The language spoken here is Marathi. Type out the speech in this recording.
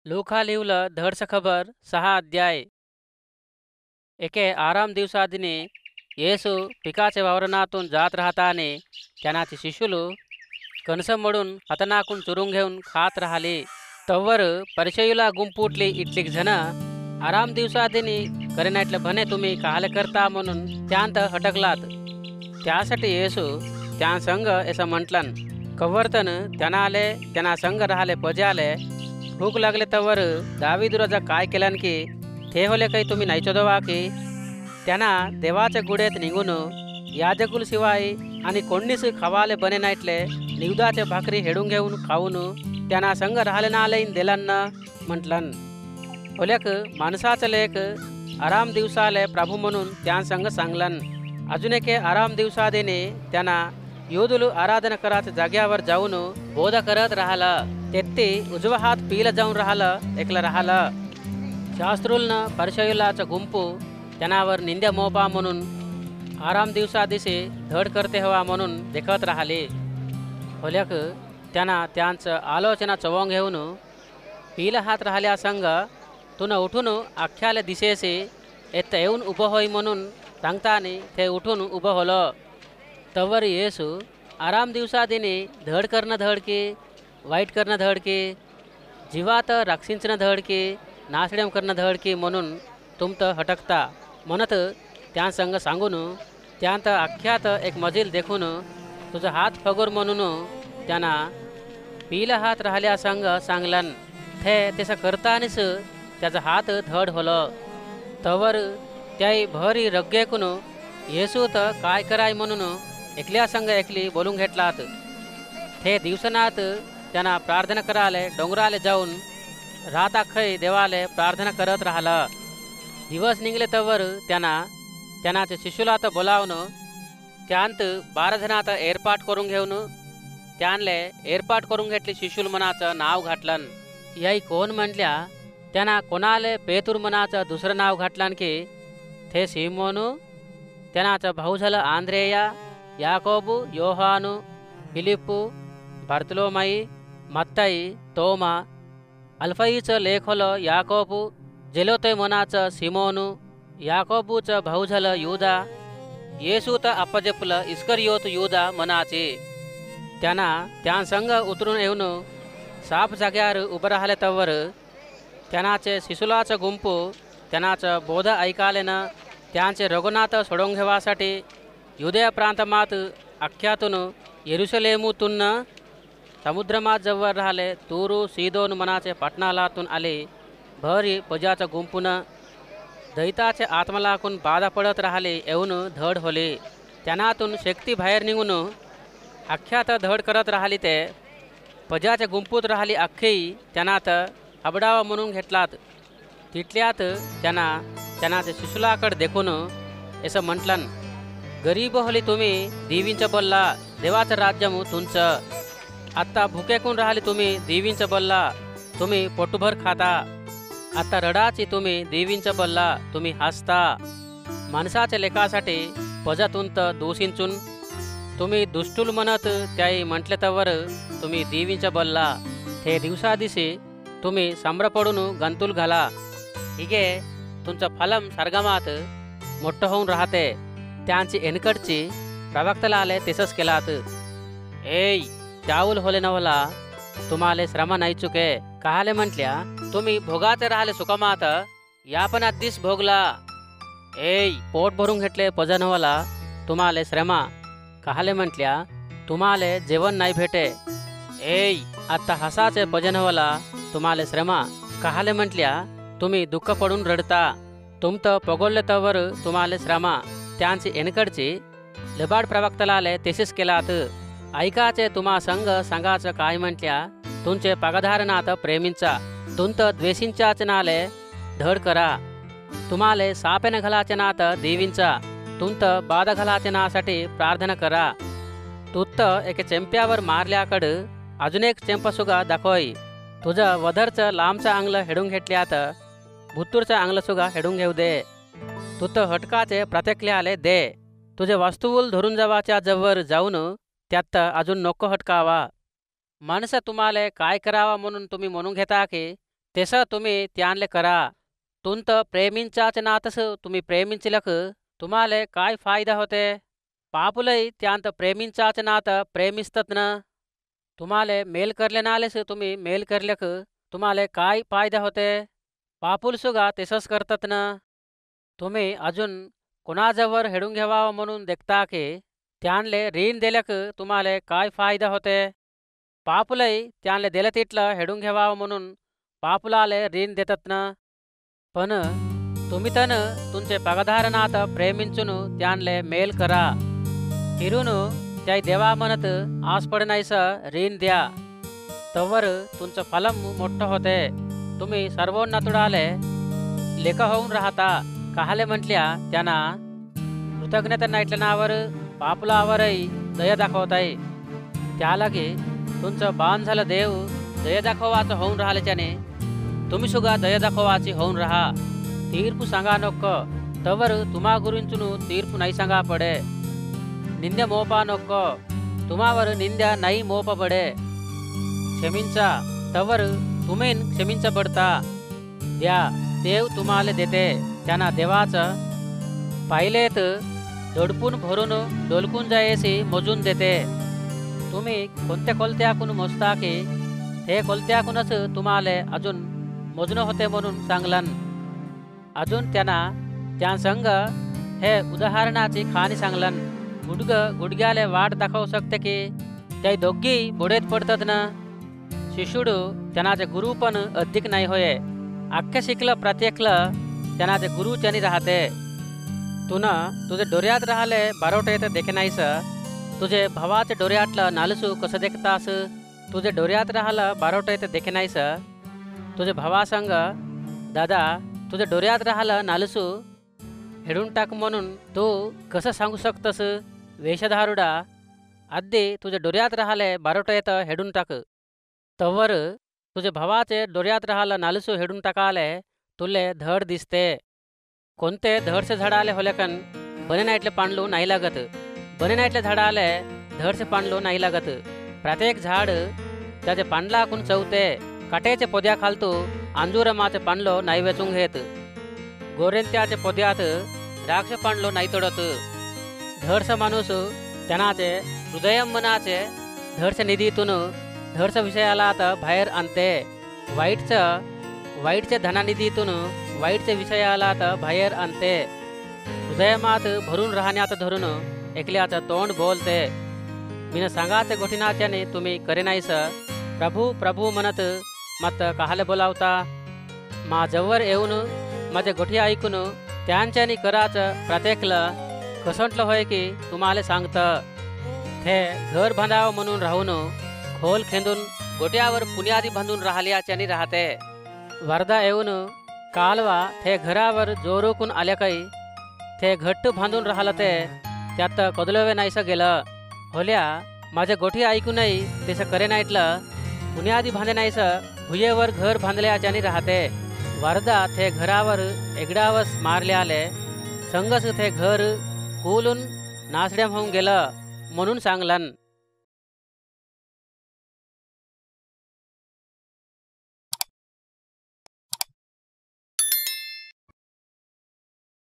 लूका लिवलं धडस खबर 6 अध्याय. एके आराम दिवसादिनी येसू पिकाच्या वावरणातून जात राहताने त्यानाचे शिष्युలు कणसं मडून हतनाकून चुरून घेऊन खात राहिले. तव्वर परिचयुला गुंपुटली इटलीक जण आराम दिवसादिनी करेनाटलं भने तुम्ही काहले करता म्हणून त्यांत हटकलात. त्यासाठी येसू त्या संग असं म्हटलन. कव्वर्तन त्यानाले त्यांना संग राहिले पजाले भूक लागले तवर दावीद राजा काय केलन की ते होले काही तुम्ही नाही चोदवा की त्यांना देवाच्या गुडेत निघून याजकुल शिवाय आणि कोणीस खवाले बने नाईटले निवदाचे भाकरी हेडून घेऊन खाऊन त्यांना संग राहिले नालईन देलांना म्हटलन. होल्याक माणसाचं लेख आराम दिवसाले प्रभू म्हणून त्या संग सांगलन. अजून एके आराम दिवसा देणे त्यांना योधुలు आराधना कराच जाग्यावर जाऊन बोध करत राहिला. तेत्ती उजवा हात पीला जाऊन राहिलं एकलं राहिलं. शास्त्रुलनं परिचयुलाचं गुंपू त्यांनावर निंद्या मोपा म्हणून आराम दिवसा दिसे धड करते हवा म्हणून देखत राहिले. होल्याक त्यांना त्यांचं आलोचना चवून घेऊन पीला हात राहिल्या संग तुन उठून अख्ख्याला दिसेसे येत येऊन उभं होई म्हणून सांगताने ते उठून उभं होलं. तवर येसू आराम दिवसादिनी धड करणं धडकी वाईट करणं धडकी जीवात रक्षिंचणं धडकी नासड्याम करणं धडकी म्हणून तुमत हटकता म्हणत त्या संग सांगून त्यांत अख्ख्यात एक मजील देखून तुझा हात फगोर म्हणून त्यांना पीला हात राहिल्या संग सांगलन. ते तसं करतानीच त्याचा हात धड होलं. तवर त्याई भरी रग्गेकून येसू तर काय कराय म्हणून एकल्या संग एकली बोलून घेतलात. ते दिवसनात त्यांना प्रार्थना कराले डोंगराले जाऊन रात अख्खै देवाले प्रार्थना करत राहिला. दिवस निघले तवर त्यांनाचे शिष्युला तर बोलावून त्यांत 12 जणात एरपाट करून घेऊन त्यांले एरपाट करून घेतली. शिष्युल मनाचं नाव घातलन. याई कोण म्हटल्या त्यांना कोणाले पेतूर मनाचं दुसरं नाव घातलन की ते सिमोनू त्यांनाचं भाऊ झालं आंद्रेया याकोबू योहानु फिलिप्पू बर्तलोमाई मत्ताई तोमा अल्फईचं लेख होलं याकोबू जेलोते मनाचं सिमोनू याकोबूचं भाऊ झालं युदा येसू तर अपजपलं इस्करियोत युदा मनाचे. त्यांना त्या संग उतरून येऊन साफ जाग्यावर उभं राहिले तवर त्यांनाचे शिशुलाचं गुंपू त्यांनाचं बोध ऐकालेनं त्यांचे रघुनाथ सोडून घेवासाठी युदया प्रांतमात अख्ख्यातून येरुशलेमूतून समुद्रमात जवळ राहिले तूरू सीदोन मनाचे पटनालातून आले. भरी पजाचं गुंपून दैताचे आत्मलाकून बाधा पडत राहिले येऊन धड होले. त्यांनातून शक्ती बाहेर निघून अख्ख्यात धड करत राहिली. ते पजाच्या गुंपूत राहिली अख्खी त्यांनात हबडावा म्हणून घेतलात. तिथल्यात त्यांनाचे शिशुलाकडे देखून असं म्हटलन. गरीब होली तुम्ही देवींचं बोलला देवाचं राज्यमू तुमचं. आत्ता भुकेकून राहिले तुम्ही देवींचं बोलला तुम्ही पोटभर खाता. आता रडाची तुम्ही देवींचं बोलला तुम्ही हसता. माणसाच्या लेखासाठी पजातून दोषींचून तुम्ही दुष्टुल म्हणत त्याई म्हटले तवर तुम्ही देवींचं बोलला. हे दिवसा दिसे तुम्ही सांब्र पडून गंतूल घाला. हिगे तुमचं फलम सर्गमात मोठं होऊन राहते. त्यांची एनकडची प्रवक्तला आले तेसच केलात. एय चावल होले नवला तुम्हाला श्रम नाही चुके काहाले म्हटल्या तुम्ही भोगाचे राहिले सुखमात या पण अद्दीस भोगला. एय पोट भरून घेतले पजनवला तुम्हाला श्रमा काहाले म्हटल्या तुम्हाला जेवण नाही भेटे. एय आता हसाचे पजनवला तुम्हाला श्रमा काहाले म्हटल्या तुम्ही दुःख पडून रडता. तुमत पगोलले तवर तुम्हाला श्रमा त्यांची एनकडची लबाड प्रवक्तला आले तेसेच केलात. ऐकाचे तुम्हा संग सांगाचं काय म्हटल्या तुमचे पगधारनाथ प्रेमींचा तुंत द्वेषींच्याच नाले धड करा. तुम्हाला सापेन घालाचे नात देवींचा तुंत बाद घालाचे नासाठी प्रार्थना करा. तुत्त एके चेंप्यावर मारल्याकडं अजून एक चेंपसुगा दाखवाई. तुझं वधरचं लांबचं अंगलं हेडून घेतल्यात भुत्तूरचं अंगलसुगा हेडून घेऊ दे. तुत हटकाचे प्रत्येकले आले दे. तुझे वस्तूल धरून जावाच्या जवळ जाऊन त्यात अजून नको हटकावा. माणसं तुम्हाला काय करावा म्हणून तुम्ही म्हणून घेता की तसं तुम्ही त्यांले करा. तुंत प्रेमिंचाच नातस तुम्ही प्रेमिंचलक तुम्हाला काय फायदा होते. पापुलई त्यांत प्रेमिंचाच नात प्रेमिस्तत न. तुम्हाला मेल करले नालेस तुम्ही मेल करल्याक तुम्हाला काय फायदा होते. पापुलसुगा तसंच करतात ना. तुम्ही अजून कोणाजवळ हेडून घ्यावा म्हणून देखता की त्यांले ऋण दिल्याक तुम्हाला काय फायदा होते. पापुलई त्यांले दिलं तिथलं हेडून घ्यावा म्हणून पापुलाले ऋण देतात ना. पण तुम्ही तन तुमचे पगधारनात प्रेमिंचून त्यांले मेल करा. फिरून त्या देवा म्हणत आसपड नाहीसं ऋण द्या. तवर तुमचं फलम मोठं होते. तुम्ही सर्वोन्नतुडाले लेख होऊन राहता. काहले म्हटल्या त्यांना कृतज्ञता नाईटल्यानावर पापुलावरही दया दाखवताय. त्यालागे तुमचं बाण झालं देव दया दाखवाचं होऊन राहिल्याच्याने तुम्ही सुद्धा दया दाखवाची होऊन राहा. तीर्पू सांगा नको तवर तुम्हा गुरूंचून तीर्पू नाही सांगा पडे. निंद्या मोपा नको तुम्हावर निंद्या नाही मोप पडे. क्षमिंचा तवर तुम्ही क्षमिंचबडता. द्या देव तुम्हाला देते. त्यांना देवाचं पाहिलेत दडपून भरून डोलकून जायसी मोजून देते. तुम्ही कोणत्या कोलत्याकून मोजता की ते कोलत्याकूनच तुम्हाला अजून मोजणं होते म्हणून सांगलन. अजून त्यांना त्या संग हे उदाहरणाची खाणी सांगलन. गुडग्याले वाट दाखवू शकते की त्या दोघी बुडेत पडतात ना. शिष्युडू त्यांनाचे गुरु पण अधिक नाही होय. अख्खे शिकलं प्रत्येकलं त्यांनाचे गुरु त्यांनी राहते. तुन तुझे डोऱ्यात राहिले बारोट येते देखे नाहीस. तुझे भावाचे डोऱ्यातलं नालसू कसं देखतास. तुझे डोऱ्यात राहिलं बारोट येते देखे नाहीस. तुझे भावासंग दादा तुझे डोऱ्यात राहिलं नालसू हेडून टाक म्हणून तू कसं सांगू शकतस. वेषधारुडा अद्दी तुझे डोऱ्यात राहिले बारोट येतं हेडून टाक. तवर तुझे भावाचे डोऱ्यात राहिलं नालसू हेडून टाकाले तुले धड दिसते. कोणते धडसे झाडाले होल्याकन बने नाईटले पांडलू नाही लागत. बने नाईटले झाडाले धडसे पांडलू नाही लागत. प्रत्येक झाड त्याचे पांडलाकून चवते. काटेचे पोद्या खालतू अंजुरमाचे पांडलो नाही वेचून घेत. गोरेंत्याचे पोद्यात द्राक्ष पांडलो नाही तोडत. धडस माणूस त्यानाचे हृदय मनाचे धडस निधीतून धडस विषयाला आता बाहेर आणते. वाईटचे धनानिधीतून वाईटचे विषयाला आता बाहेर आणते. हृदयमात भरून राहण्यात धरून एकल्याचं तोंड बोलते. मीन सांगाचे गोठीनाच्याने तुम्ही करे नाहीस. प्रभू प्रभू म्हणत मत काहले बोलावता. माझ्यावर येऊन माझे गोठी ऐकून त्यांच्यानी कराचं प्रत्येकलं कसंटलं होय की तुम्हाला सांगतं. हे घर बांधावं म्हणून राहून खोल खेंदून गोट्यावर पुण्याआधी बांधून राहिल्याच्यानी राहते. वरदा येऊन कालवा ते घरावर जोरोकून आल्या काही ते घट्ट बांधून राहिलं ते त्यात कदलवे नाहीसं गेलं. होल्या माझ्या गोठी ऐकूनही तसं करे नाईटलं पुण्याआधी बांधे नाहीसं भुयेवर घर बांधल्याच्यानी राहते. वरदा ते घरावर एकडावस मारले आले संगस ते घर कोलून नासड्या होऊन गेलं म्हणून सांगलन.